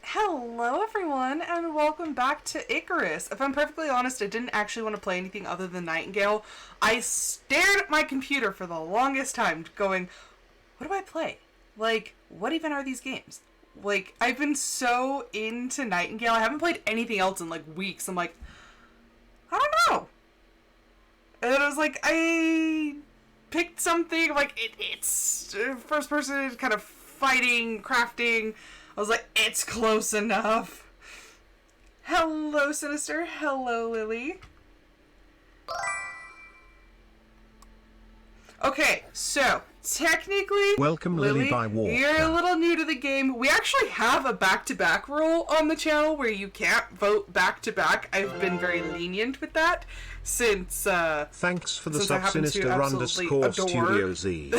Hello everyone, and welcome back to Icarus. If I'm perfectly honest, I didn't actually want to play anything other than Nightingale. I stared at my computer for the longest time going, what do I play? Like, what even are these games? Like, I've been so into Nightingale, I haven't played anything else in like weeks. I'm like, I don't know. And then I was like, I picked something, like, it's first person kind of fighting, crafting. I was like, it's close enough. Hello, Sinister. Hello, Lily. Okay, so, technically, welcome, Lily by Walker. You're a little new to the game. We actually have a back-to-back rule on the channel where you can't vote back-to-back. I've been very lenient with that since, thanks for the since sub, Sinister_Studio Z.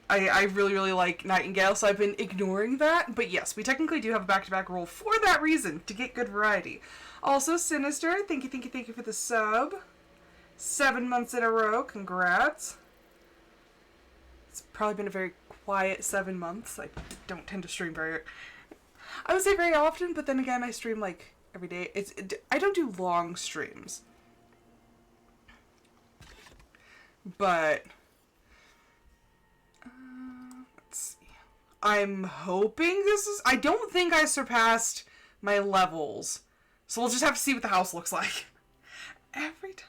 I really, really like Nightingale, so I've been ignoring that. But yes, we technically do have a back-to-back rule for that reason, to get good variety. Also, Sinister, thank you for the sub. 7 months in a row, congrats. It's probably been a very quiet 7 months. I don't tend to stream I would say very often, but then again, I stream like every day. I don't do long streams. But I'm hoping I don't think I surpassed my levels. So we'll just have to see what the house looks like. Every time.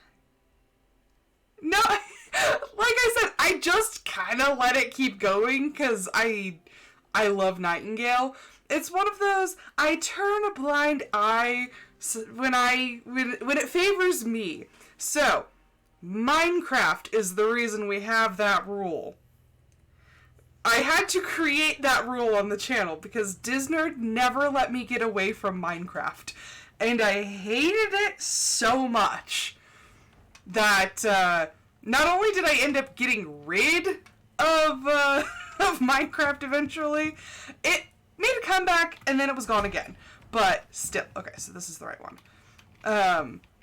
No, like I said, I just kind of let it keep going because I love Nightingale. It's one of those, I turn a blind eye when it favors me. So, Minecraft is the reason we have that rule. I had to create that rule on the channel because Disnerd never let me get away from Minecraft. And I hated it so much that not only did I end up getting rid of Minecraft eventually, it made a comeback and then it was gone again. But still, okay, so this is the right one.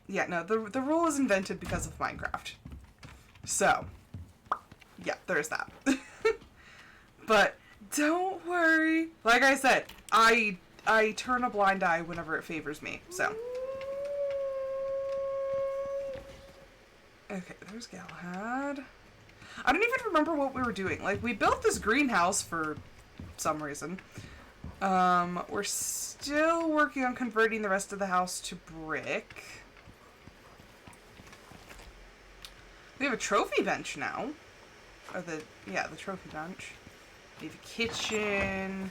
Yeah, no, the rule was invented because of Minecraft. So, yeah, there's that. But don't worry. Like I said, I turn a blind eye whenever it favors me. So. Okay, there's Galahad. I don't even remember what we were doing. Like, we built this greenhouse for some reason. We're still working on converting the rest of the house to brick. We have a trophy bench now. Or the trophy bench. We have a kitchen.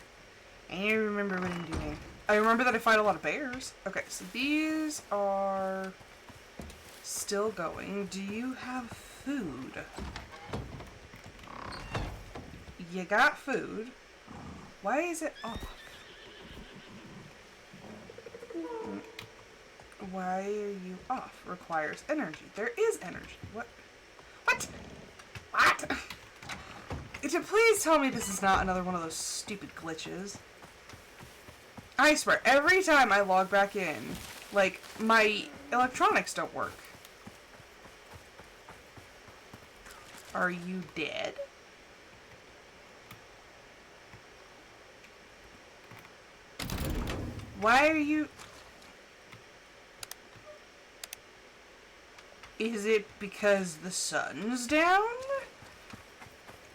I don't remember what I'm doing. I remember that I fight a lot of bears. Okay, so these are still going. Do you have food? You got food. Why is it off? Why are you off? Requires energy. There is energy. What? What? What? Please tell me this is not another one of those stupid glitches. I swear, every time I log back in, like, my electronics don't work. Are you dead? Why are you... Is it because the sun's down?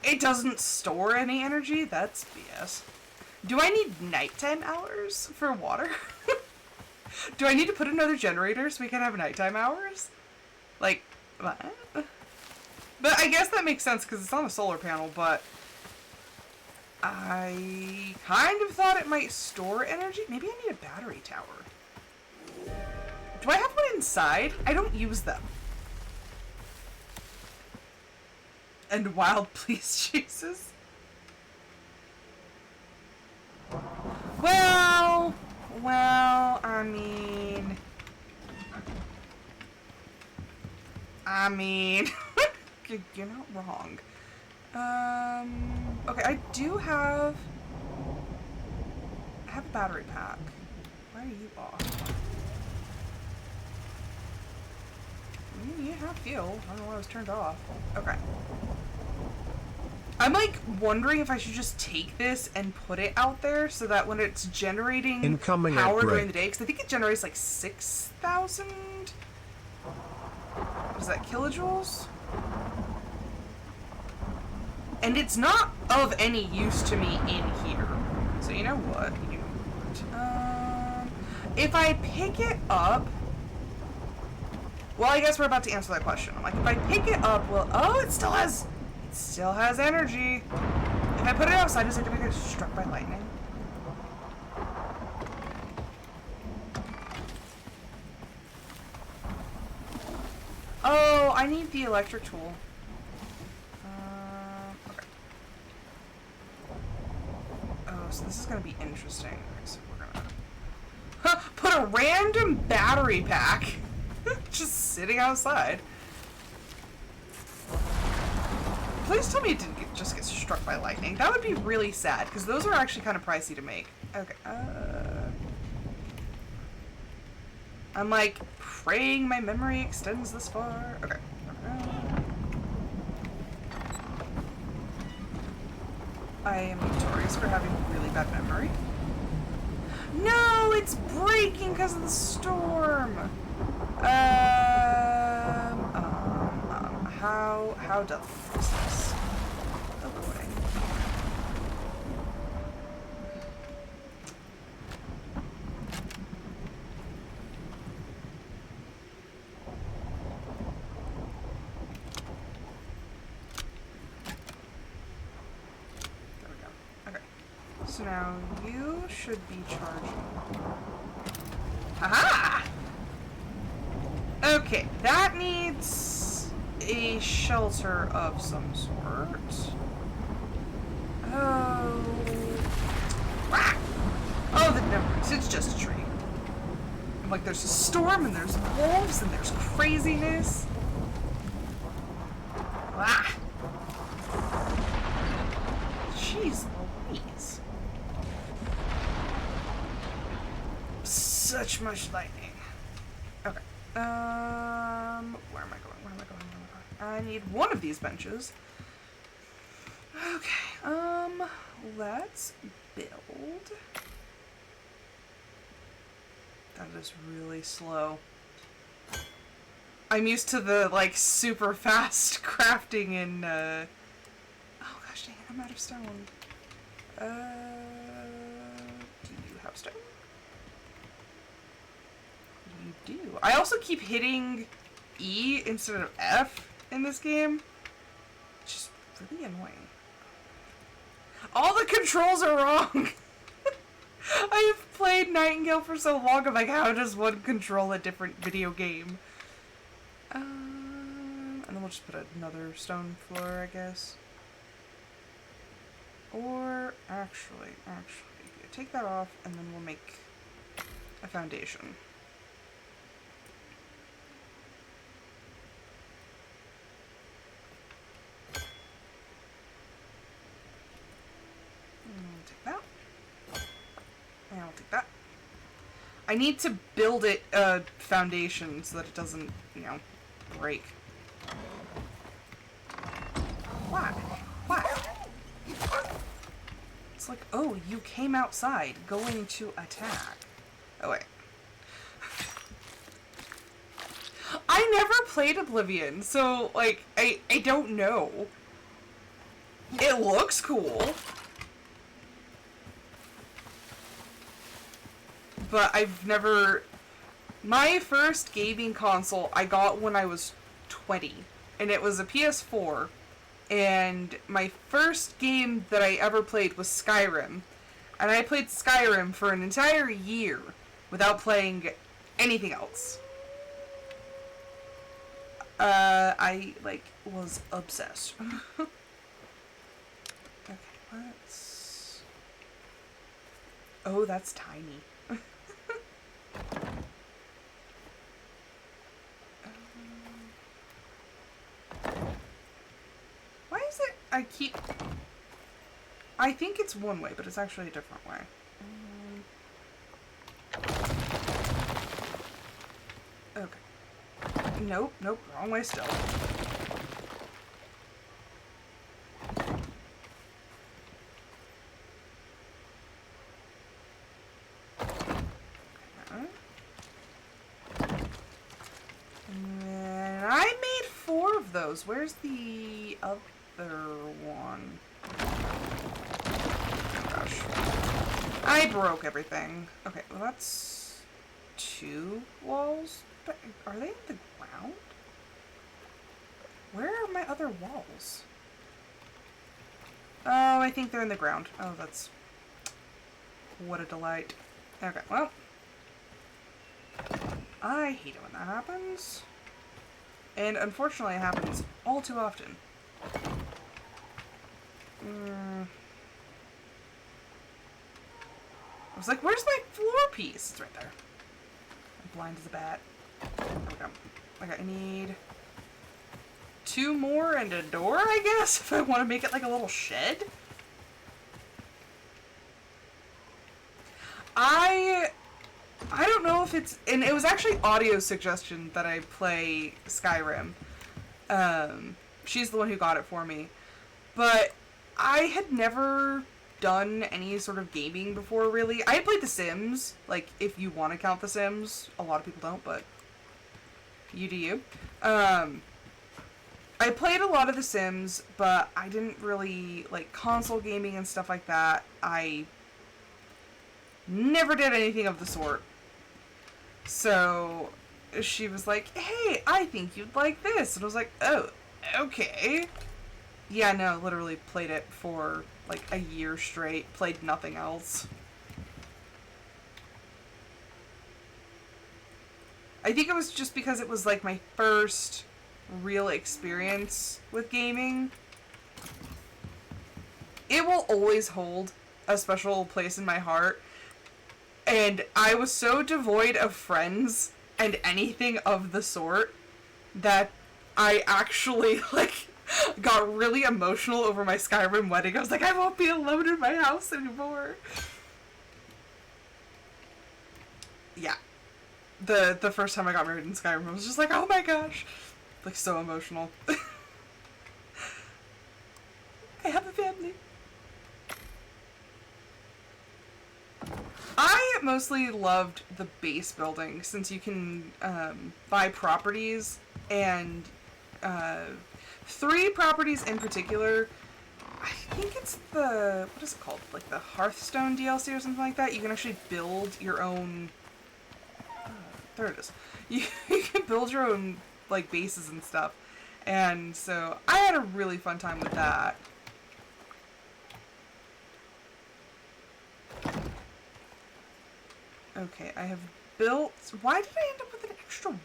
It doesn't store any energy? That's BS. Do I need nighttime hours for water? Do I need to put another generator so we can have nighttime hours? Like, what? But I guess that makes sense because it's on a solar panel, but... I kind of thought it might store energy. Maybe I need a battery tower. Do I have one inside? I don't use them. And wild police chases. Well, I mean, you're not wrong. Okay, I have a battery pack. Why are you off? You have fuel. I don't know why it was turned off. Okay. I'm like wondering if I should just take this and put it out there so that when it's generating Incoming power outbreak. during the day, because I think it generates like 6,000. What is that, kilojoules? And it's not of any use to me in here. So you know what? If I pick it up. Well, I guess we're about to answer that question. I'm like, if I pick it up, it still has energy. If I put it outside, is it gonna get struck by lightning? Oh, I need the electric tool. Okay. Oh, so this is gonna be interesting. Okay, so we're gonna put a random battery pack just sitting outside. Please tell me it didn't just get struck by lightning. That would be really sad, because those are actually kind of pricey to make. Okay, I'm like praying my memory extends this far. Okay. I am notorious for having really bad memory. No, it's breaking because of the storm. How delicate is this? Oh boy. There we go. Okay. So now you should be charging. Haha! Okay, that needs a shelter of some sort. Oh. Ah! Oh, no, it's just a tree. I'm like, there's a storm, and there's wolves, and there's craziness. Ah! Jeez Louise. Such much lightning. Okay. Where am I going? I need one of these benches. Okay, let's build. That is really slow. I'm used to the, like, super fast crafting in, oh gosh dang it, I'm out of stone. Do you have stone? You do. I also keep hitting E instead of F in this game, which is really annoying. All the controls are wrong! I have played Nightingale for so long, I'm like, how does one control a different video game? And then we'll just put another stone floor, I guess. Or, actually, take that off, and then we'll make a foundation. Take that. And I'll take that. I need to build it foundation so that it doesn't, you know, break. Why? Why? It's like, oh, you came outside, going to attack. Oh, wait. I never played Oblivion, so, like, I don't know. It looks cool. But I've never... My first gaming console I got when I was 20. And it was a PS4. And my first game that I ever played was Skyrim. And I played Skyrim for an entire year without playing anything else. I, like, was obsessed. Okay, let's... Oh, that's tiny. Why is it... I think it's one way, but it's actually a different way. Okay. Nope, wrong way still. And I made 4 of those. Where's the other one? Oh gosh. I broke everything. Okay, well that's 2 walls. But are they in the ground? Where are my other walls? Oh, I think they're in the ground. Oh, that's... What a delight. Okay, well... I hate it when that happens. And unfortunately it happens all too often. I was like, where's my floor piece? It's right there. I'm blind as a bat. There we go. Okay, I need 2 more and a door, I guess, if I want to make it like a little shed. I don't know if it's... And it was actually audio suggestion that I play Skyrim. She's the one who got it for me. But I had never done any sort of gaming before, really. I had played The Sims, like, if you want to count The Sims. A lot of people don't, but you do you. I played a lot of The Sims, but I didn't really, like, console gaming and stuff like that. I never did anything of the sort. So she was like, hey, I think you'd like this. And I was like, oh, okay. Yeah, no, literally played it for like a year straight. Played nothing else. I think it was just because it was like my first real experience with gaming. It will always hold a special place in my heart. And I was so devoid of friends and anything of the sort that I actually, like, got really emotional over my Skyrim wedding. I was like, I won't be alone in my house anymore. Yeah. The first time I got married in Skyrim, I was just like, oh my gosh. Like, so emotional. I have a family. I mostly loved the base building, since you can buy properties, and 3 properties in particular. I think it's the, what is it called? Like the Hearthstone DLC or something like that. You can actually build your own, there it is. You can build your own, like, bases and stuff. And so I had a really fun time with that. Okay, I have built... Why did I end up with an extra wall?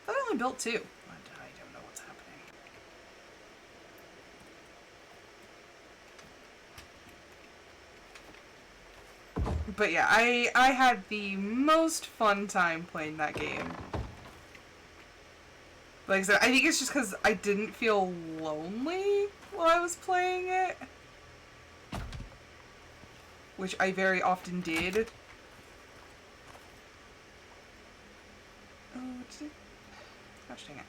I thought I only built 2. I don't know what's happening. But yeah, I had the most fun time playing that game. Like I said, I think it's just because I didn't feel lonely while I was playing it. which I very often did. Oh, what's it? Gosh dang it.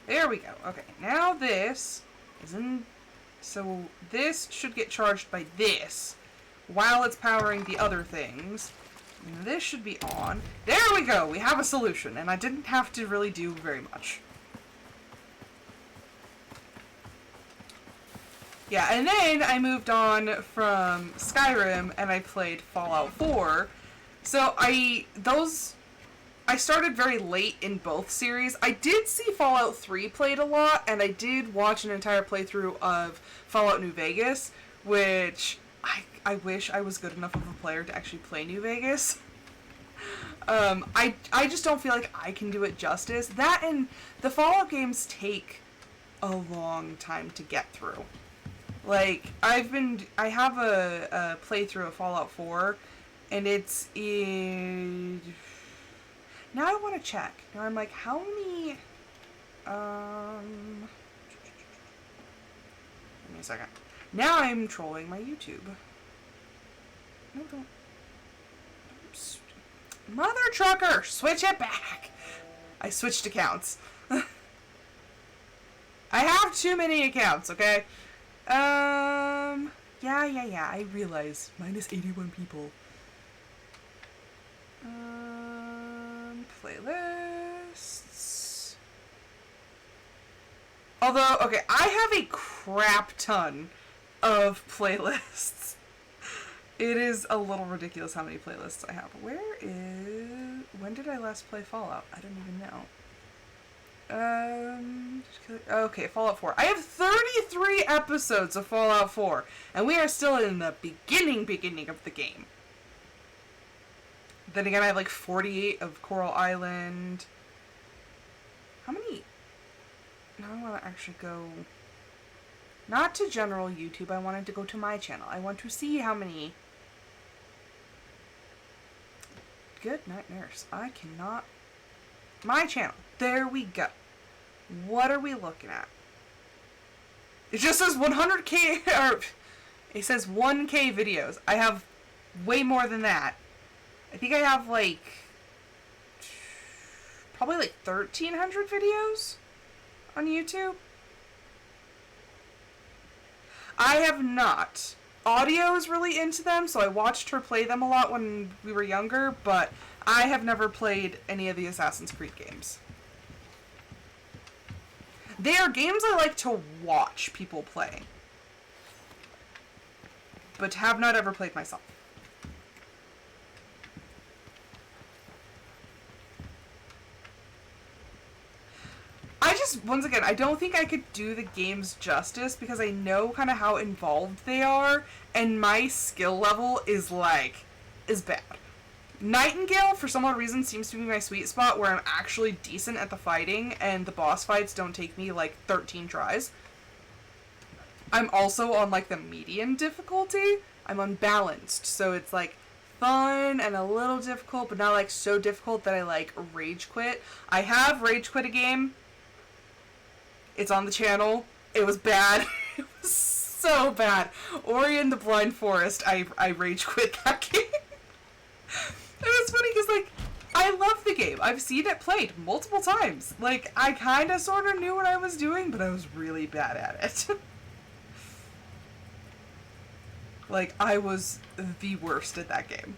There we go. Okay, now this is in... So this should get charged by this while it's powering the other things. And this should be on. There we go! We have a solution, and I didn't have to really do very much. Yeah, and then I moved on from Skyrim, and I played Fallout 4. So I started very late in both series. I did see Fallout 3 played a lot, and I did watch an entire playthrough of Fallout New Vegas, which I wish I was good enough of a player to actually play New Vegas. I just don't feel like I can do it justice. That and the Fallout games take a long time to get through. Like, I have a playthrough of Fallout 4, and it's in... Now I want to check. Now I'm like, how many... Give me a second. Now I'm trolling my YouTube. No, don't. Mother trucker! Switch it back! I switched accounts. I have too many accounts, okay? Yeah, I realize. Minus 81 people. Playlists. Although, okay, I have a crap ton of playlists. It is a little ridiculous how many playlists I have. When did I last play Fallout? I don't even know. Okay, Fallout 4. I have 33 episodes of Fallout 4, and we are still in the beginning of the game. Then again, I have like 48 of Coral Island. How many? Now I want to actually go... Not to general YouTube, I wanted to go to my channel. I want to see how many... Good night, nurse. I cannot... My channel. There we go. What are we looking at? It just says 100k, or... It says 1k videos. I have way more than that. I think I have like... Probably like 1,300 videos on YouTube. I have not. Audio is really into them, so I watched her play them a lot when we were younger, but I have never played any of the Assassin's Creed games. They are games I like to watch people play, but have not ever played myself. Once again, I don't think I could do the games justice because I know kind of how involved they are, and my skill level is bad. Nightingale, for some odd reason, seems to be my sweet spot where I'm actually decent at the fighting, and the boss fights don't take me, like, 13 tries. I'm also on, like, the medium difficulty. I'm unbalanced, so it's, like, fun and a little difficult, but not, like, so difficult that I, like, rage quit. I have rage quit a game. It's on the channel. It was bad. It was so bad. Ori and the Blind Forest, I rage quit that game. It was funny because, like, I love the game. I've seen it played multiple times. Like, I kind of sort of knew what I was doing, but I was really bad at it. Like, I was the worst at that game.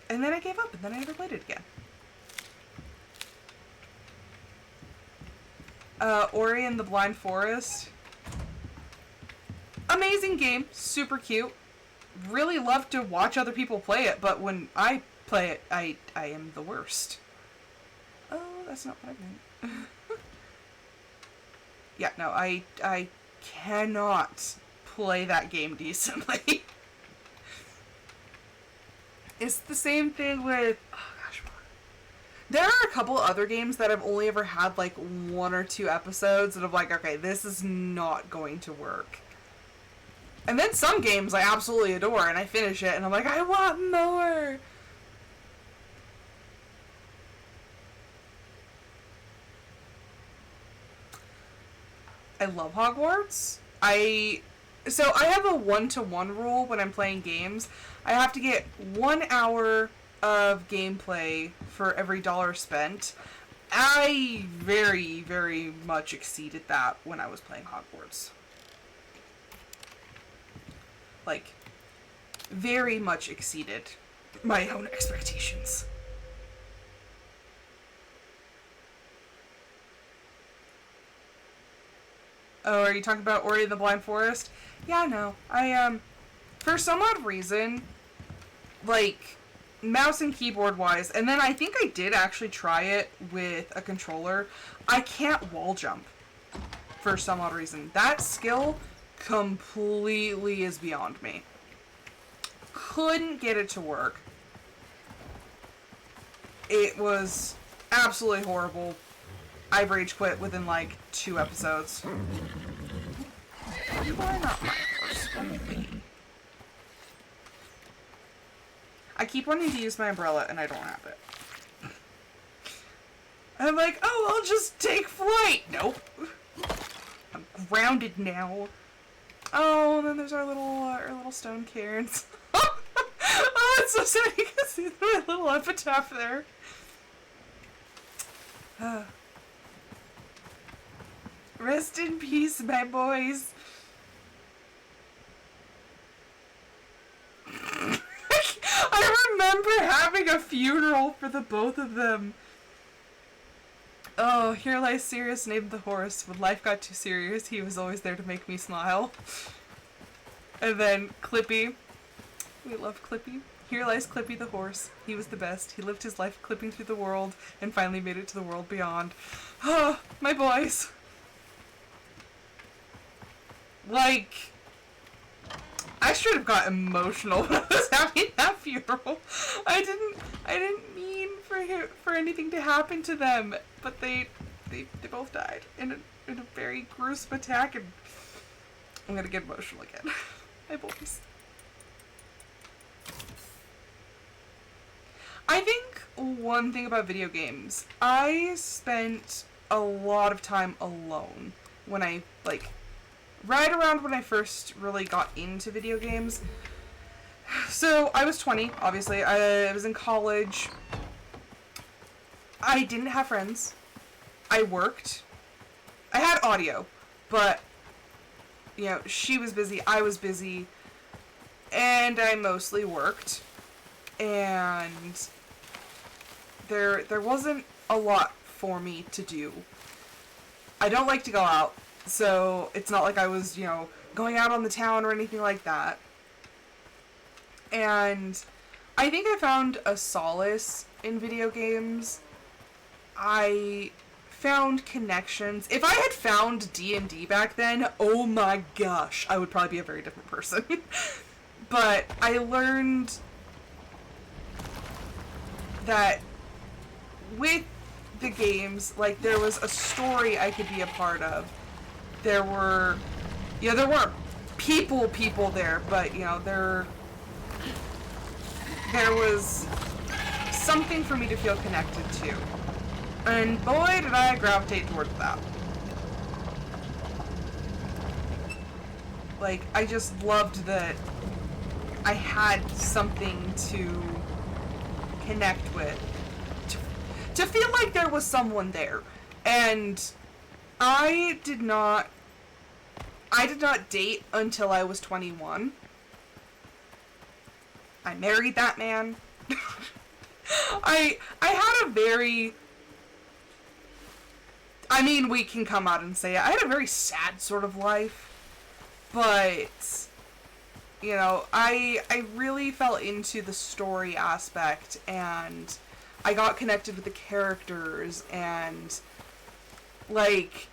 And then I gave up, and then I never played it again. Ori and the Blind Forest. Amazing game. Super cute. Really love to watch other people play it, but when I play it, I am the worst. Oh, that's not what I meant. Yeah, no, I cannot play that game decently. It's the same thing with... There are a couple other games that I've only ever had, like, 1 or 2 episodes, and I'm like, okay, this is not going to work. And then some games I absolutely adore, and I finish it, and I'm like, I want more! I love Hogwarts. So I have a 1-to-1 rule when I'm playing games. I have to get 1 hour of gameplay for every dollar spent. I very, very much exceeded that when I was playing Hogwarts. Like, very much exceeded my own expectations. Oh, are you talking about Ori and the Blind Forest? Yeah, I know. For some odd reason, like, mouse and keyboard wise, and then I think I did actually try it with a controller, I can't wall jump for some odd reason. That skill completely is beyond me. Couldn't get it to work. It was absolutely horrible. I rage quit within like 2 episodes. You are not my horse. I keep wanting to use my umbrella and I don't have it. I'm like, oh, I'll just take flight. Nope. I'm grounded now. Oh, and then there's our little stone cairns. Oh, it's so sad. You can see my little epitaph there. Rest in peace, my boys. I remember having a funeral for the both of them. Oh, here lies Sirius named the horse. When life got too serious, he was always there to make me smile. And then Clippy. We love Clippy. Here lies Clippy the horse. He was the best. He lived his life clipping through the world and finally made it to the world beyond. Oh, my boys. Like, I should have got emotional when I was having that funeral. I didn't mean for anything to happen to them, but they both died in a very gruesome attack, and I'm gonna get emotional again. My boys. I think one thing about video games, I spent a lot of time alone when I, like, right around when I first really got into video games. So, I was 20, obviously. I was in college. I didn't have friends. I worked. I had audio, but, you know, she was busy, I was busy, and I mostly worked. And there wasn't a lot for me to do. I don't like to go out, so it's not like I was, you know, going out on the town or anything like that. And I think I found a solace in video games. I found connections. If I had found D&D back then, oh my gosh, I would probably be a very different person. But I learned that with the games, like, there was a story I could be a part of. There were, you know, there weren't people there, but, you know, there was something for me to feel connected to. And boy, did I gravitate towards that. Like, I just loved that I had something to connect with. To feel like there was someone there. And I did not date until I was 21. I married that man. I had a very, I mean, we can come out and say it. I had a very sad sort of life. But, you know, I really fell into the story aspect, and I got connected with the characters, and, like,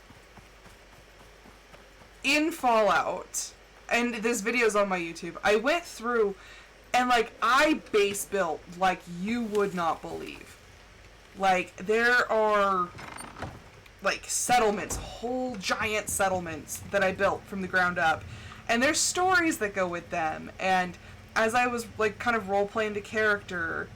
in Fallout, and this video's on my YouTube, I went through, and, like, I base built like you would not believe. Like, there are, like, settlements, whole giant settlements that I built from the ground up. And there's stories that go with them. And as I was, like, kind of role-playing the character,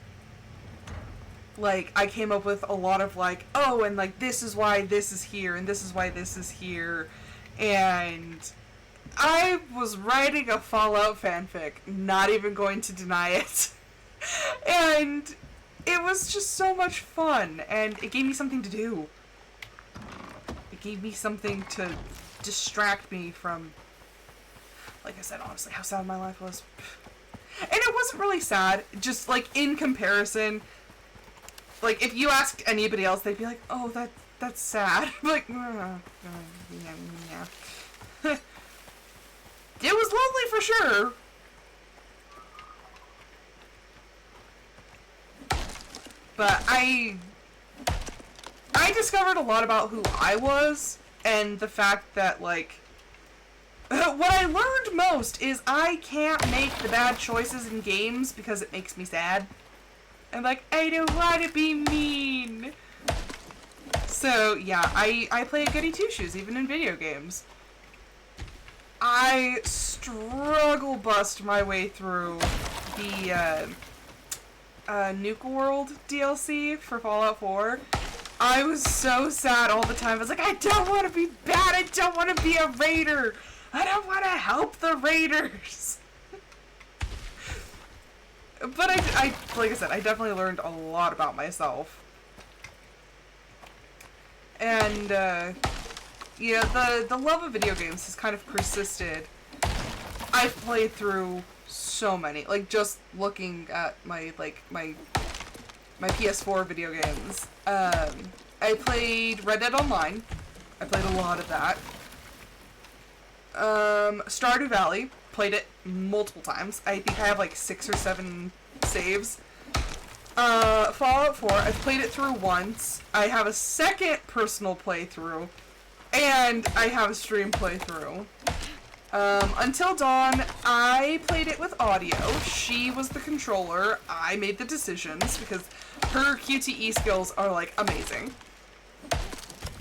like, I came up with a lot of, like, oh, and, like, this is why this is here, and this is why this is here. And I was writing a Fallout fanfic, not even going to deny it. And it was just so much fun, and it gave me something to do. It gave me something to distract me from, like I said, honestly, how sad my life was. And it wasn't really sad, just, like, in comparison. Like, if you asked anybody else, they'd be like, oh, that's sad. Like, yeah. It was lonely for sure. But I discovered a lot about who I was, and the fact that, like, what I learned most is I can't make the bad choices in games because it makes me sad. And, like, I don't want to be mean. So, yeah, I play a goody two-shoes, even in video games. I struggle bust my way through the, Nuke World DLC for Fallout 4. I was so sad all the time. I was like, I don't want to be bad. I don't want to be a raider. I don't want to help the raiders. But I, like I said, I definitely learned a lot about myself. And, yeah, the love of video games has kind of persisted. I've played through so many, like, just looking at my PS4 video games. I played Red Dead Online. I played a lot of that. Stardew Valley. Played it multiple times. I think I have like 6 or 7 saves. Fallout 4. I've played it through once. I have a second personal playthrough. And I have a stream playthrough. Until Dawn, I played it with audio. She was the controller. I made the decisions because her QTE skills are, like, amazing.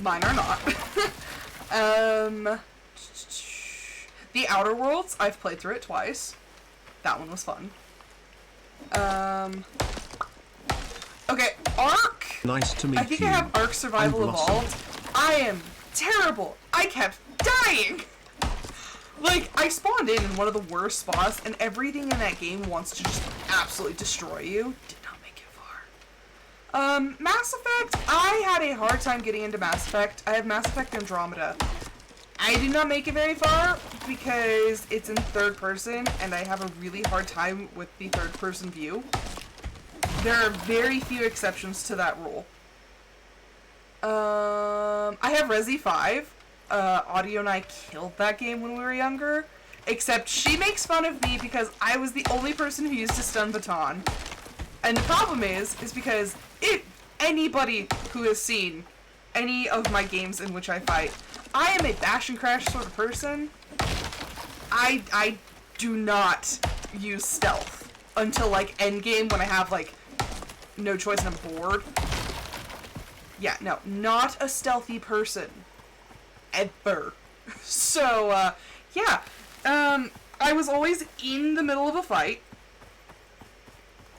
Mine are not. The Outer Worlds, I've played through it twice. That one was fun. Okay, Ark. Nice to meet you. I think I have Ark Survival Evolved. I am terrible. I kept dying. Like, I spawned in one of the worst spots, and everything in that game wants to just absolutely destroy you. Did not make it far. Mass Effect, I had a hard time getting into Mass Effect. I have Mass Effect Andromeda. I did not make it very far because it's in third person, and I have a really hard time with the third person view. There are very few exceptions to that rule. I have Resi 5. Audio and I killed that game when we were younger. Except she makes fun of me because I was the only person who used a stun baton. And the problem is because if anybody who has seen any of my games in which I fight, I am a bash and crash sort of person. I do not use stealth until, like, endgame when I have, like, no choice and I'm bored. Yeah, no, not a stealthy person. Ever. So, yeah. I was always in the middle of a fight.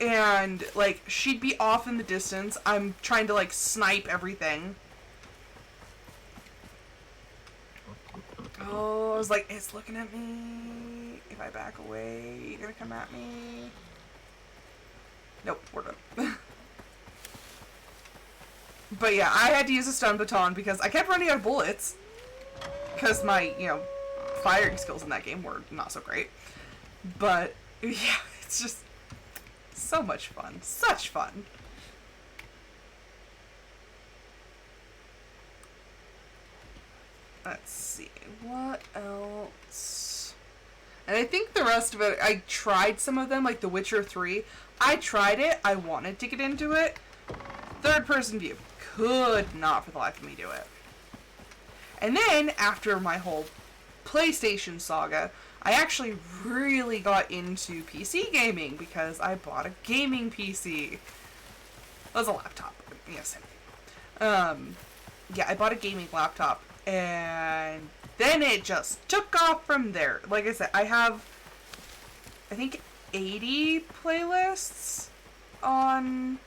And, like, she'd be off in the distance. I'm trying to, like, snipe everything. Oh, I was like, it's looking at me. If I back away, you're gonna come at me. Nope, we're done. But yeah, I had to use a stun baton because I kept running out of bullets. Because my, firing skills in that game were not so great. But, yeah, it's just so much fun. Such fun. Let's see, what else? And I think the rest of it, I tried some of them, like The Witcher 3. I tried it, I wanted to get into it. Third person view. Could not for the life of me do it. And then, after my whole PlayStation saga, I actually really got into PC gaming because I bought a gaming PC. It was a laptop. Yes. Yeah, I bought a gaming laptop. And then it just took off from there. Like I said, I have, I think, 80 playlists on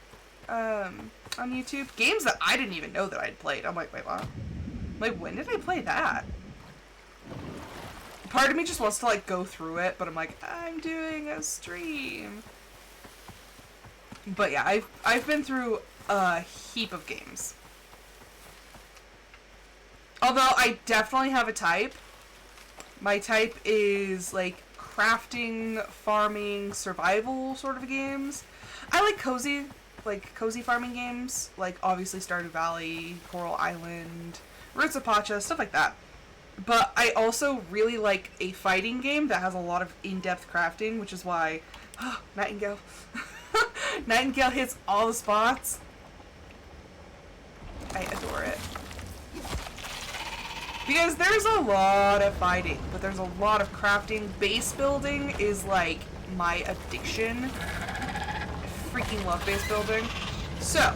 YouTube. Games that I didn't even know that I'd played. I'm like, wait, what? Like, when did I play that? Part of me just wants to, like, go through it, but I'm like, I'm doing a stream. But yeah, I've been through a heap of games. Although I definitely have a type. My type is, like, crafting, farming, survival sort of games. I like cozy farming games. Like, obviously Stardew Valley, Coral Island, Roots of Pacha, stuff like that. But I also really like a fighting game that has a lot of in-depth crafting, which is why... Oh, Nightingale. Nightingale hits all the spots. I adore it. Because there's a lot of fighting, but there's a lot of crafting. Base building is like my addiction. I freaking love base building. So,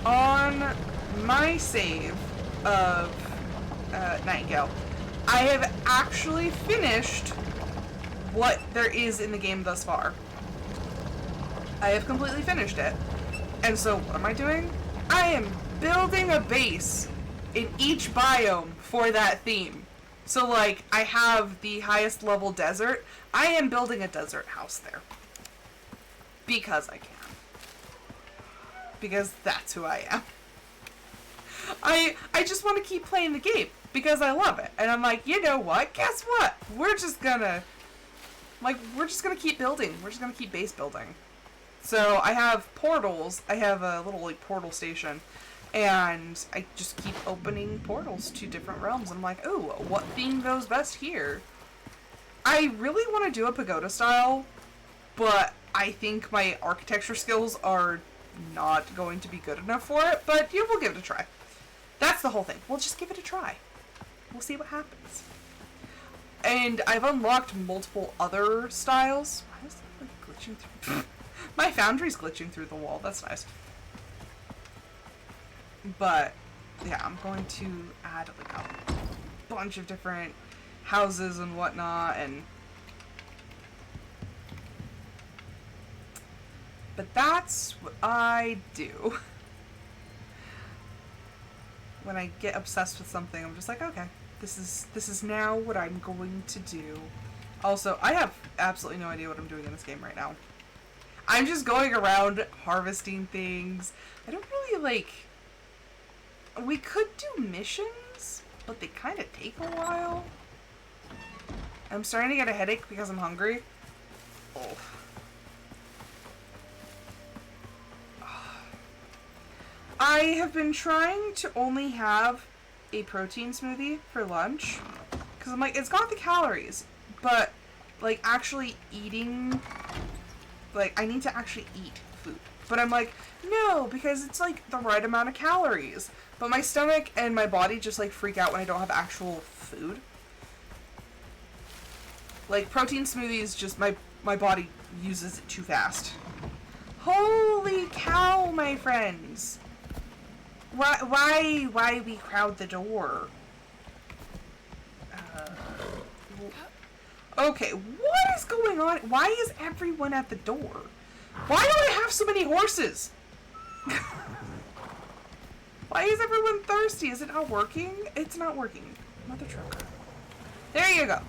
on my save of Nightingale, I have actually finished what there is in the game thus far. I have completely finished it. And so what am I doing? I am building a base in each biome for that theme. So like, I have the highest level desert. I am building a desert house there. Because I can. Because that's who I am. I just want to keep playing the game because I love it. And I'm like, you know what? Guess what? We're just gonna keep building. We're just gonna keep base building. So I have portals. I have a little like portal station. And I just keep opening portals to different realms. And I'm like, oh, what theme goes best here? I really want to do a pagoda style, but I think my architecture skills are not going to be good enough for it. But yeah, we'll give it a try. That's the whole thing. We'll just give it a try. We'll see what happens. And I've unlocked multiple other styles. Why is that like glitching through? My foundry's glitching through the wall. That's nice. But yeah, I'm going to add like a bunch of different houses and whatnot, but that's what I do. When I get obsessed with something, I'm just like, okay, this is now what I'm going to do. Also, I have absolutely no idea what I'm doing in this game right now. I'm just going around harvesting things. I don't really like... We could do missions, but they kind of take a while. I'm starting to get a headache because I'm hungry. Oh. I have been trying to only have a protein smoothie for lunch. Because I'm like, it's got the calories, but like actually eating, like I need to actually eat food. But I'm like, no, because it's like the right amount of calories. But my stomach and my body just like freak out when I don't have actual food. Like protein smoothies, just my body uses it too fast. Holy cow, my friends. Why we crowd the door? Okay, what is going on? Why is everyone at the door? Why do I have so many horses? Why is everyone thirsty? Is it not working? It's not working. Mother trucker. There you go.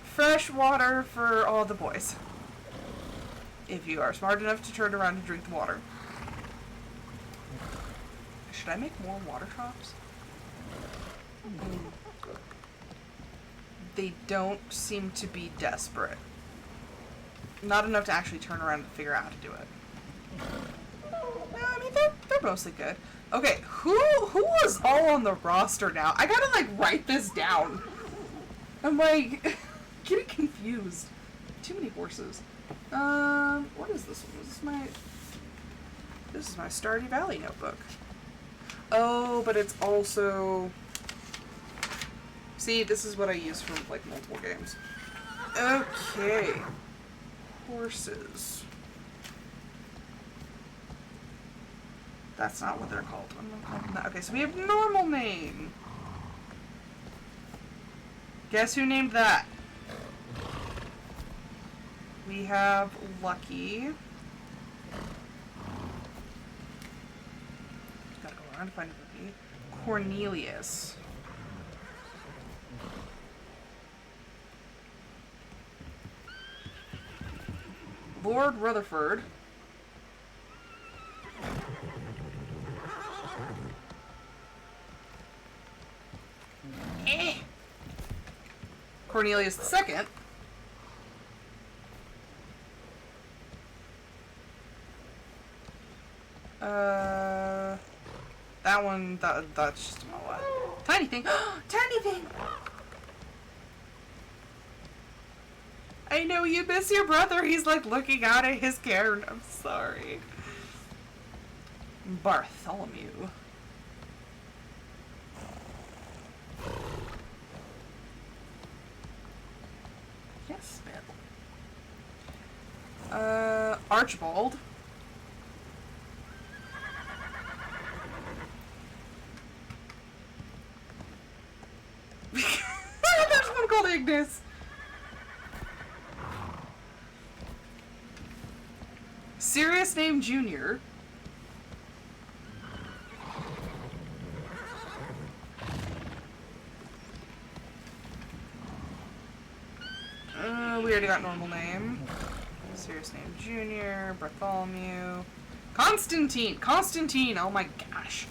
Fresh water for all the boys. If you are smart enough to turn around and drink the water. Should I make more water drops? They don't seem to be desperate. Not enough to actually turn around and figure out how to do it. No, I mean, they're mostly good. Okay, who was all on the roster now? I gotta, like, write this down. I'm, like, getting confused. Too many horses. What is this one? This is my Stardew Valley notebook. Oh, but it's also... See, this is what I use for, like, multiple games. Okay. Horses. That's not what they're called. I'm gonna call them that. Okay, so we have normal name. Guess who named that? We have Lucky. Gotta go around to find Lucky. Cornelius. Lord Rutherford. Cornelius II. That one, that's just a what? Tiny thing. Tiny thing! I know you miss your brother. He's like looking out at his cairn. I'm sorry. Bartholomew. Yes, man. Archibald. There's one called Ignis. Serious name Junior. We already got normal name. Serious name Junior. Bartholomew. Constantine! Constantine! Oh my gosh.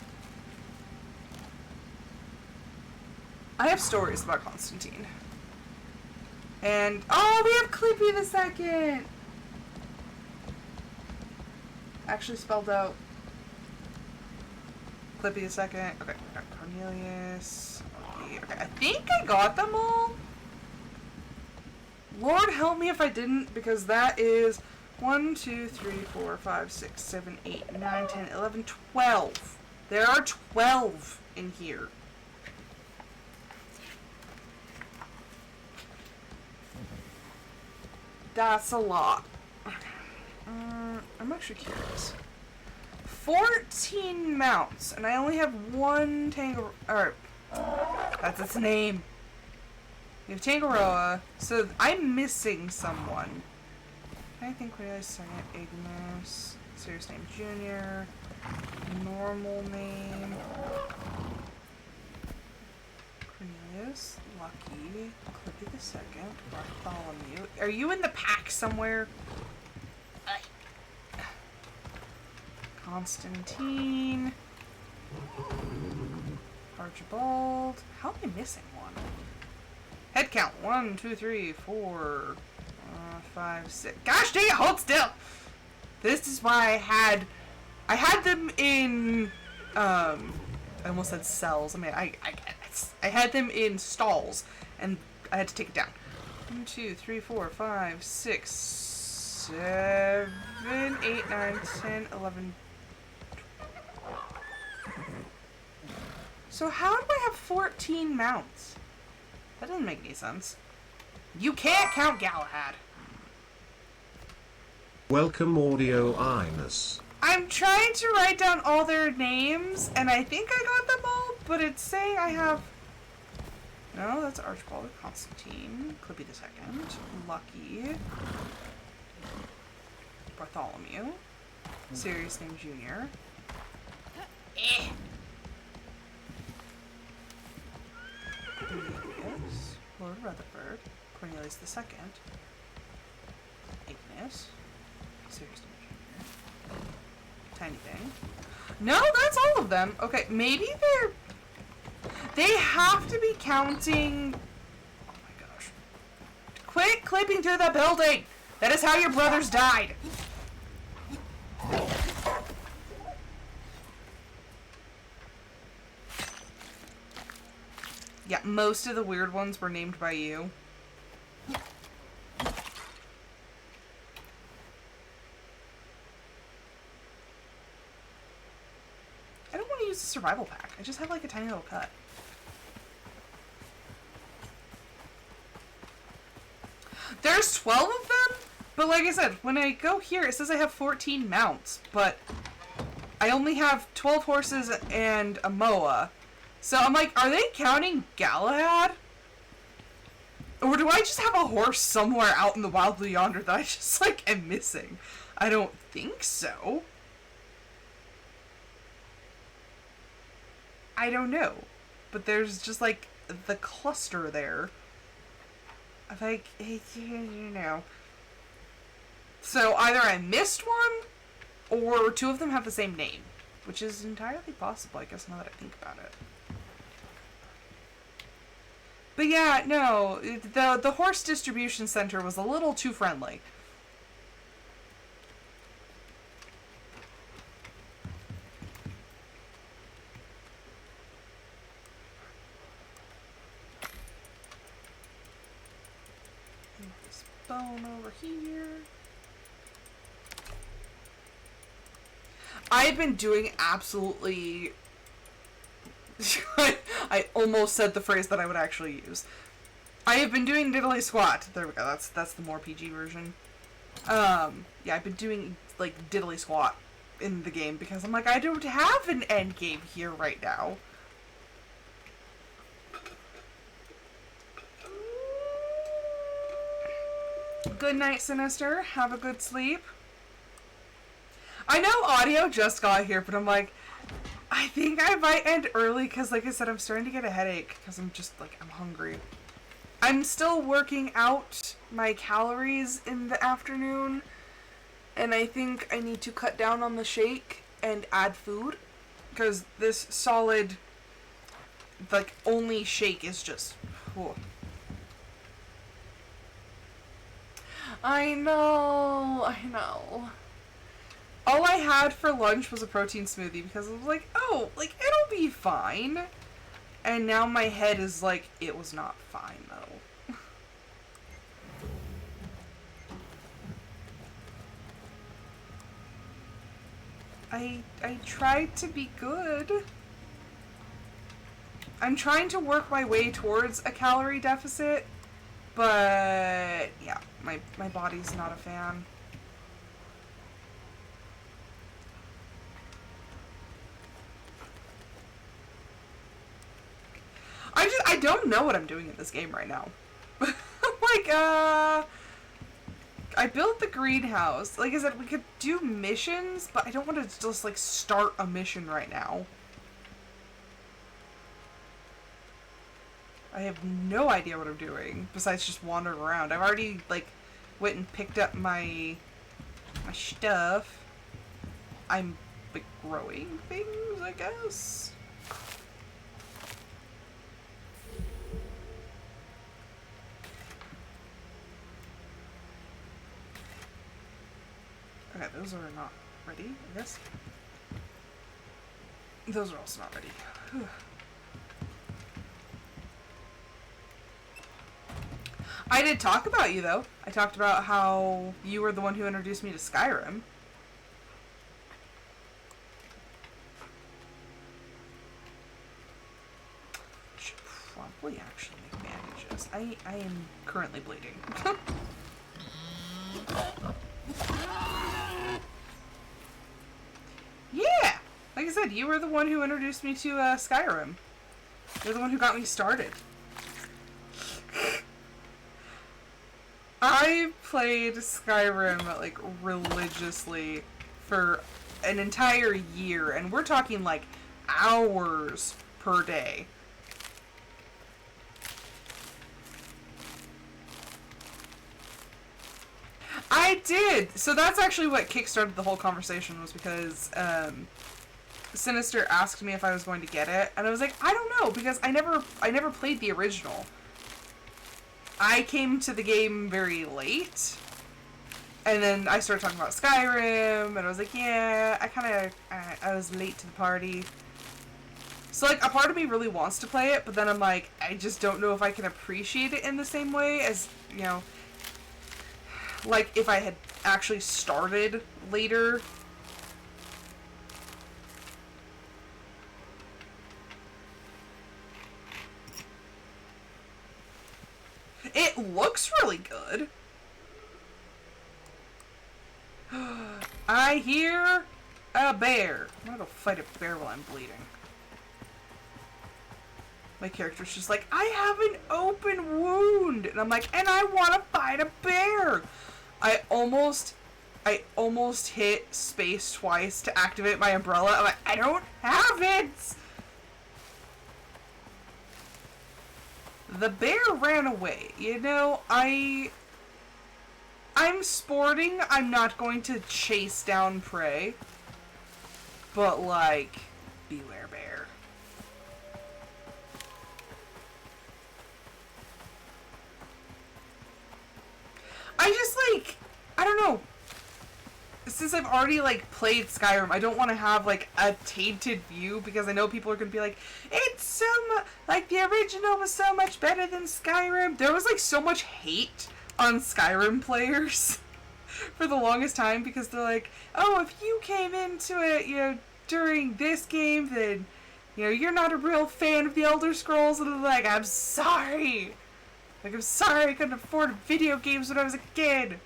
I have stories about Constantine. And, oh, we have Clippy the Second! Actually spelled out Clippy the Second. Okay, we got Cornelius. Okay, I think I got them all. Lord help me if I didn't, because that is 1, 2, 3, 4, 5, 6, 7, 8, 9, 10, 11, 12. There are 12 in here. That's a lot. I'm actually curious. 14 mounts, and I only have one Tango. Or that's its name. We have Tangaroa, so I'm missing someone. I think Cornelius second, Ignis, serious name Junior, normal name Cornelius, Lucky, Clippy the Second, Bartholomew. Are you in the pack somewhere? Constantine, Archibald. How am I missing one? Head count 1, 2, 3, 4, 5, 6. Gosh dang it! Hold still. This is why I had them in. I almost said cells. I mean, I had them in stalls, and I had to take it down. 1, 2, 3, 4, 5, 6, 7, 8, 9, 10, 11. So how do I have 14 mounts? That doesn't make any sense. You can't count Galahad. Welcome Audio Inus. I'm trying to write down all their names, and I think I got them all, but it's saying I have... No, that's Archibald, Constantine, Clippy the Second, Lucky, Bartholomew, serious name Junior. Cornelius, Lord Rutherford, Cornelius the Second, Ignis, serious name Junior, Tiny Thing. No, that's all of them. Okay, maybe they have to be counting. Oh my gosh! Quit clipping through the building. That is how your brothers died. Yeah, most of the weird ones were named by you. I don't want to use the survival pack. I just have like a tiny little cut. There's 12 of them, but like I said, when I go here, it says I have 14 mounts, but I only have 12 horses and a moa. So I'm like, are they counting Galahad? Or do I just have a horse somewhere out in the wild blue yonder that I just, like, am missing? I don't think so. I don't know. But there's just, like, the cluster there. Of, like, you know. So either I missed one, or two of them have the same name. Which is entirely possible, I guess, now that I think about it. But yeah, no, the horse distribution center was a little too friendly. This bone over here. I've been doing absolutely... I almost said the phrase that I would actually use. I have been doing diddly squat. There we go. That's the more PG version. Yeah, I've been doing like diddly squat in the game because I'm like, I don't have an end game here right now. Good night, Sinister. Have a good sleep. I know audio just got here, but I'm like, I think I might end early because, like I said, I'm starting to get a headache because I'm just, like, I'm hungry. I'm still working out my calories in the afternoon, and I think I need to cut down on the shake and add food because this solid, like, only shake is just... Whew. I know. All I had for lunch was a protein smoothie because I was like, oh, like, it'll be fine. And now my head is like, it was not fine, though. I tried to be good. I'm trying to work my way towards a calorie deficit, but yeah, my body's not a fan. I don't know what I'm doing in this game right now. Like, I built the greenhouse. Like I said, we could do missions, but I don't want to just, like, start a mission right now. I have no idea what I'm doing, besides just wandering around. I've already, like, went and picked up my stuff. I'm, like, growing things, I guess? Okay, those are not ready, I guess. Those are also not ready. Whew. I did talk about you, though. I talked about how you were the one who introduced me to Skyrim. Should probably actually make bandages. I am currently bleeding. Yeah! Like I said, you were the one who introduced me to Skyrim. You're the one who got me started. I played Skyrim, like, religiously for an entire year, and we're talking, like, hours per day. I did! So that's actually what kickstarted the whole conversation, was because, Sinister asked me if I was going to get it, and I was like, I don't know, because I never played the original. I came to the game very late, and then I started talking about Skyrim, and I was like, yeah, I was late to the party. So, like, a part of me really wants to play it, but then I'm like, I just don't know if I can appreciate it in the same way as, you know, like, if I had actually started later. It looks really good. I hear A bear. I'm gonna go fight a bear while I'm bleeding. My character's just like, I have an open wound! And I'm like, and I want to fight a bear! I almost hit space twice to activate my umbrella. I'm like, I don't have it! The bear ran away. You know, I'm sporting. I'm not going to chase down prey. But, like, beware bear. I just, like, I don't know. Since I've already, like, played Skyrim, I don't want to have, like, a tainted view, because I know people are going to be like, it's so much, like, the original was so much better than Skyrim. There was, like, so much hate on Skyrim players for the longest time, because they're like, oh, if you came into it, you know, during this game, then, you know, you're not a real fan of the Elder Scrolls, and I'm like, I'm sorry! Like, I'm sorry I couldn't afford video games when I was a kid!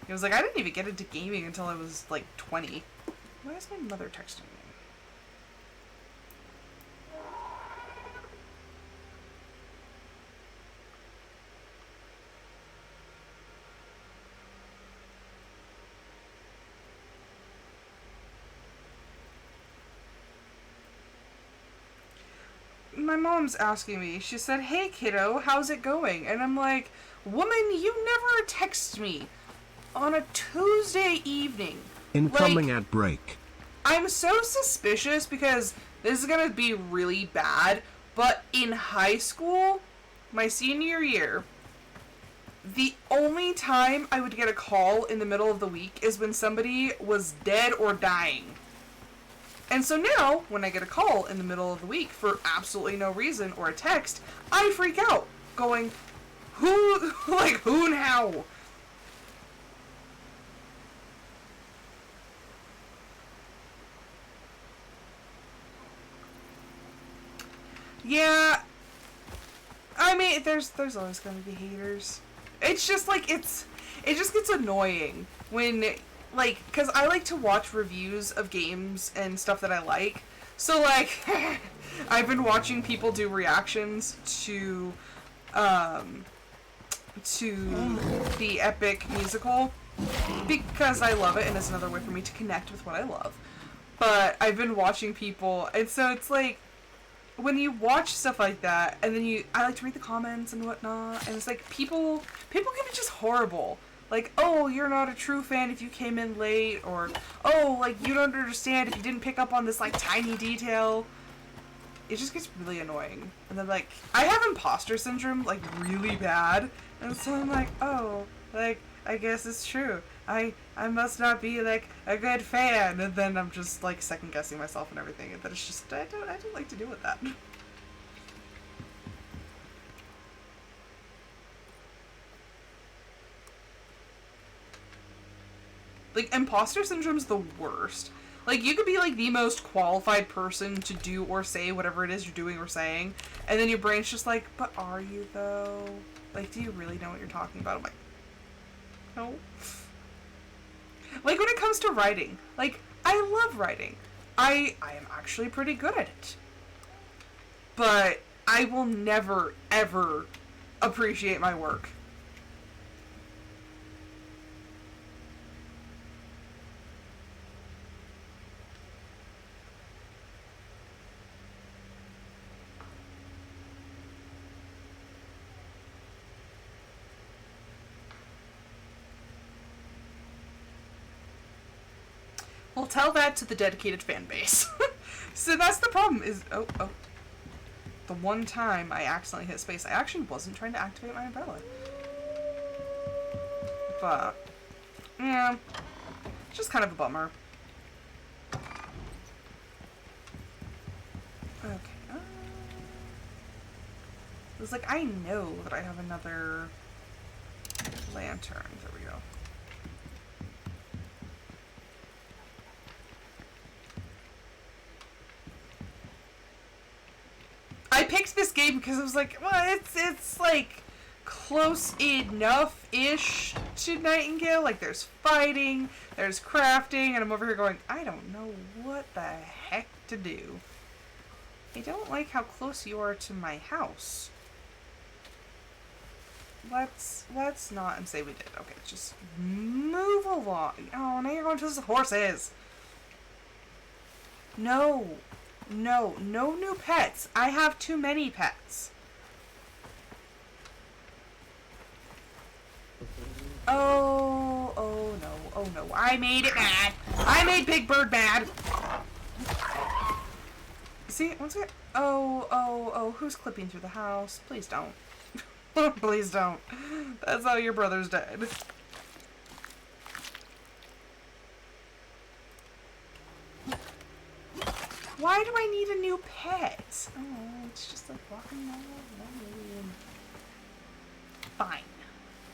It was like, I didn't even get into gaming until I was, like, 20. Why is my mother texting me? My mom's asking me. She said, hey, kiddo, how's it going? And I'm like, woman, you never text me on a Tuesday evening. Incoming like, ad break. I'm so suspicious because this is gonna be really bad, but in high school, my senior year, the only time I would get a call in the middle of the week is when somebody was dead or dying. And so now, when I get a call in the middle of the week for absolutely no reason or a text, I freak out, going, who and how? Yeah, I mean, there's always going to be haters. It's just like, it just gets annoying when, like, because I like to watch reviews of games and stuff that I like. So, like, I've been watching people do reactions to the Epic musical because I love it and it's another way for me to connect with what I love. But I've been watching people, and so it's like, when you watch stuff like that, and then I like to read the comments and whatnot, and it's like, people can be just horrible. Like, oh, you're not a true fan if you came in late, or, oh, like, you don't understand if you didn't pick up on this, like, tiny detail. It just gets really annoying. And then, like, I have imposter syndrome, like, really bad, and so I'm like, oh, like, I guess it's true. I must not be, like, a good fan. And then I'm just, like, second-guessing myself and everything. And then it's just, I don't like to deal with that. Like, imposter syndrome's the worst. Like, you could be, like, the most qualified person to do or say whatever it is you're doing or saying. And then your brain's just like, but are you, though? Like, do you really know what you're talking about? I'm like, no. Like, when it comes to writing, like, I love writing. I am actually pretty good at it. But I will never, ever appreciate my work. Well, tell that to the dedicated fan base. So that's the problem is, oh. The one time I accidentally hit space, I actually wasn't trying to activate my umbrella. But, yeah, it's just kind of a bummer. Okay. It was like, I know that I have another lantern. There we go. I picked this game because I was like, well, it's like close enough-ish to Nightingale. Like, there's fighting, there's crafting, and I'm over here going, I don't know what the heck to do. I don't like how close you are to my house. Let's not say we did. Okay, just move along. Oh, now you're going to the horses. No. No new pets. I have too many pets. Oh no. I made it mad. I made Big Bird mad. See, once again. Oh, who's clipping through the house? Please don't. Please don't. That's how your brother's dead. Why do I need a new pet? Oh, it's just like walking alone. Fine.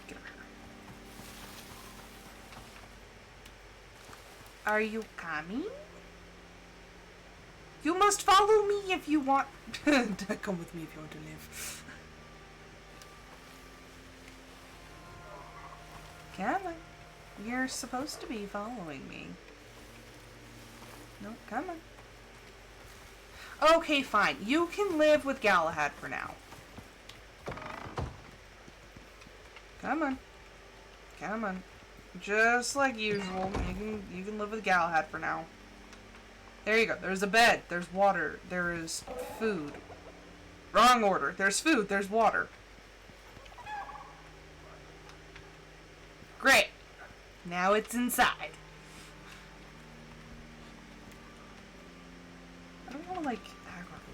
Get over here. Are you coming? You must follow me if you want. Come with me if you want to live. Come on. You're supposed to be following me. No, come on. Okay, fine. You can live with Galahad for now. Come on. Come on. Just like usual. You can live with Galahad for now. There you go. There's a bed. There's water. There is food. Wrong order. There's food. There's water. Great. Now it's inside. I don't want to, like, act like a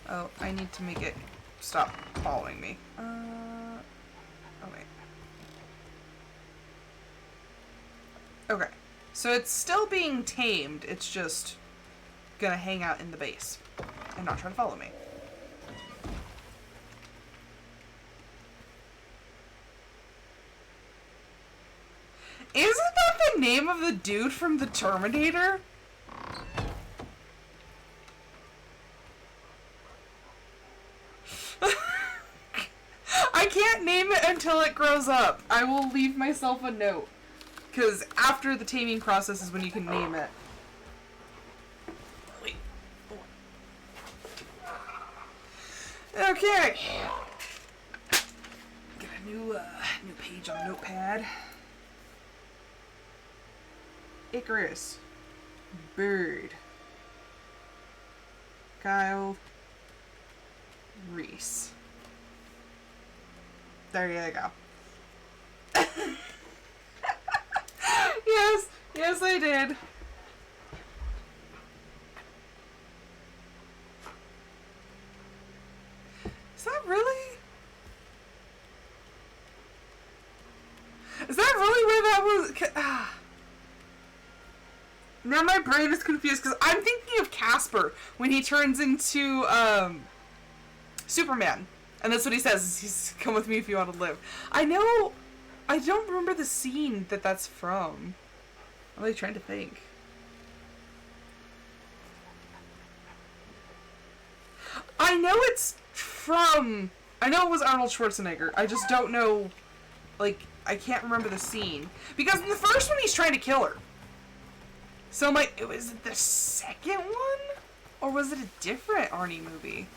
wolf. Oh, I need to make it stop following me. Oh, wait. Okay. So it's still being tamed. It's just gonna hang out in the base and not try to follow me. Isn't that the name of the dude from the Terminator? I can't name it until it grows up. I will leave myself a note. Because after the taming process is when you can name it. Wait. Okay. Get a new page on Notepad. Icarus. Bird. Kyle. Reese. There you go. Yes, I did. Is that really? Is that really where that was? Now my brain is confused because I'm thinking of Casper when he turns into Superman, and that's what he says. He's come with me if you want to live. I know. I don't remember the scene that's from. I'm like trying to think. I know it's from. I know it was Arnold Schwarzenegger. I just don't know. Like, I can't remember the scene because in the first one he's trying to kill her. So I'm like, was it the second one? Or was it a different Arnie movie?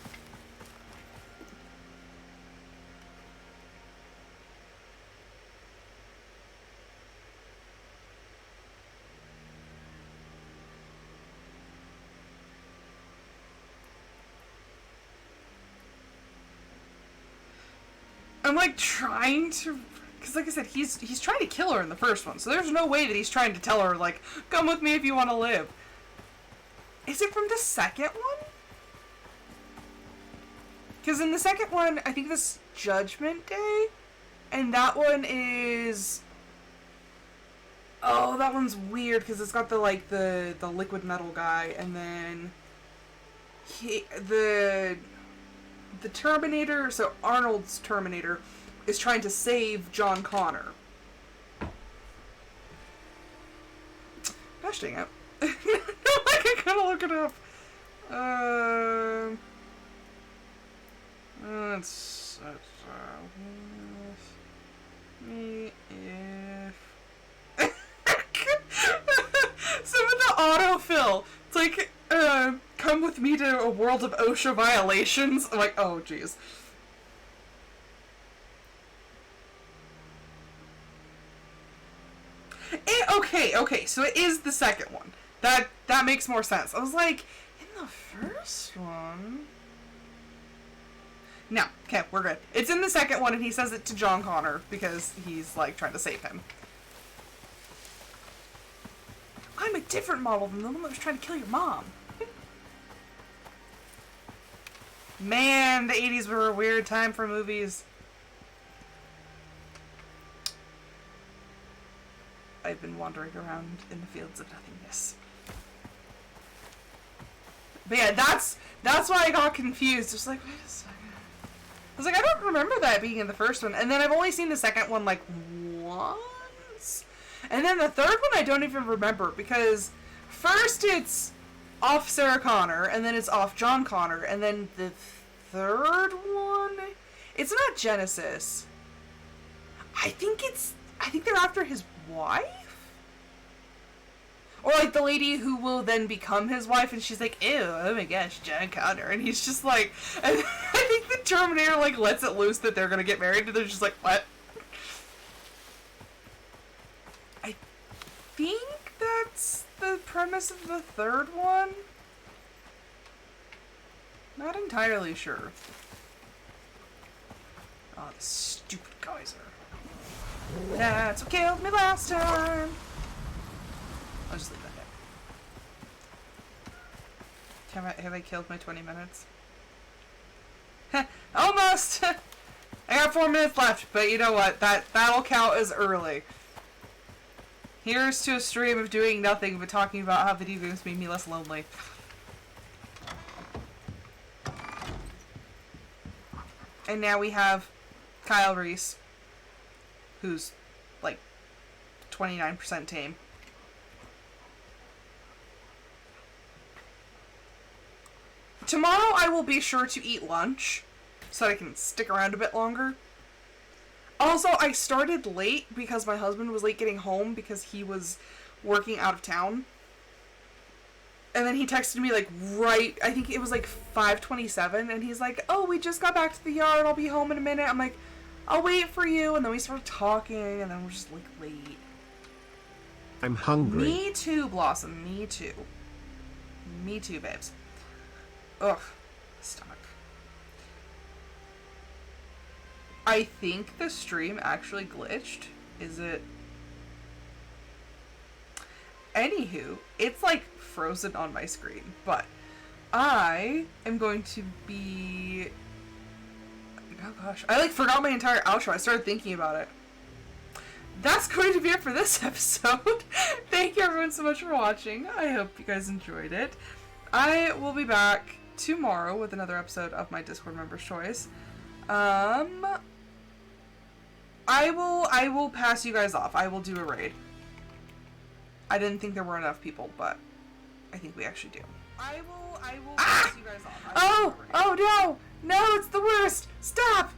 I'm like trying to, because like I said, he's trying to kill her in the first one, so there's no way that he's trying to tell her, like, come with me if you want to live. Is it from the second one? Because in the second one, I think this Judgment Day, and that one is, oh, that one's weird because it's got the like the liquid metal guy, and then the Terminator, so Arnold's Terminator, is trying to save John Connor. Gosh dang it. I gotta look it up. Let's me if some of the autofill. It's like, come with me to a world of OSHA violations. I'm like, oh jeez. Okay, so it is the second one. That makes more sense. I was like, in the first one? No, okay, we're good. It's in the second one, and he says it to John Connor because he's, like, trying to save him. I'm a different model than the one that was trying to kill your mom. Man, the 80s were a weird time for movies. I've been wandering around in the fields of nothingness. But yeah, that's why I got confused. Just like, wait a second. I was like, I don't remember that being in the first one. And then I've only seen the second one, like, once? And then the third one I don't even remember, because first it's off Sarah Connor, and then it's off John Connor, and then the third one, it's not Genesis. I think they're after his wife? Or like the lady who will then become his wife, and she's like, ew, oh my gosh, John Connor. And he's just like, and I think the Terminator like lets it loose that they're gonna get married, and they're just like, what? I think that's the premise of the third one. Not entirely sure. Oh, this stupid geyser. That's what killed me last time. I'll just leave that there. Have I killed my 20 minutes? Almost! I got 4 minutes left, but you know what? That'll count as early. Here's to a stream of doing nothing but talking about how video games made me less lonely. And now we have Kyle Reese, who's like 29% tame. Tomorrow I will be sure to eat lunch so that I can stick around a bit longer. Also, I started late because my husband was late getting home because he was working out of town. And then he texted me like right, I think it was like 5:27, and he's like, oh, we just got back to the yard, I'll be home in a minute. I'm like, I'll wait for you. And then we started talking, and then we're just like late. I'm hungry. Me too, Blossom, me too. Me too, babes. Ugh, stomach. I think the stream actually glitched. Is it? Anywho, it's like frozen on my screen, but I am going to be... Oh gosh, I like forgot my entire outro. I started thinking about it. That's going to be it for this episode. Thank you everyone so much for watching. I hope you guys enjoyed it. I will be back tomorrow with another episode of my Discord Members' Choice. I will pass you guys off. I will do a raid. I didn't think there were enough people, but I think we actually do. I will pass you guys off. Oh no! No, it's the worst! Stop!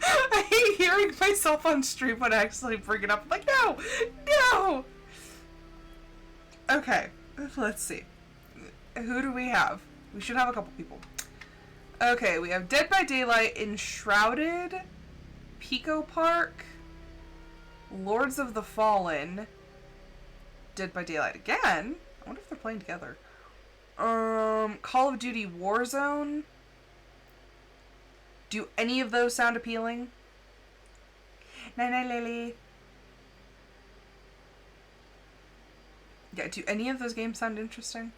I hate hearing myself on stream when I actually bring it up. I'm like, no! No! Okay, let's see. Who do we have? We should have a couple people. Okay, we have Dead by Daylight, Enshrouded, Pico Park, Lords of the Fallen, Dead by Daylight again. I wonder if they're playing together. Call of Duty Warzone. Do any of those sound appealing? Night Lily. Yeah, do any of those games sound interesting?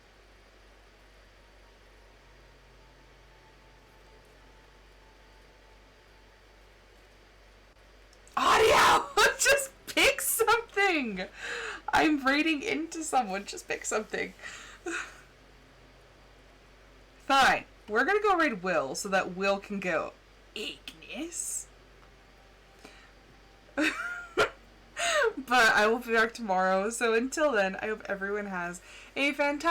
Audio! Just pick something! I'm raiding into someone. Just pick something. Fine. We're gonna go raid Will so that Will can go Ignis. But I will be back tomorrow. So until then, I hope everyone has a fantastic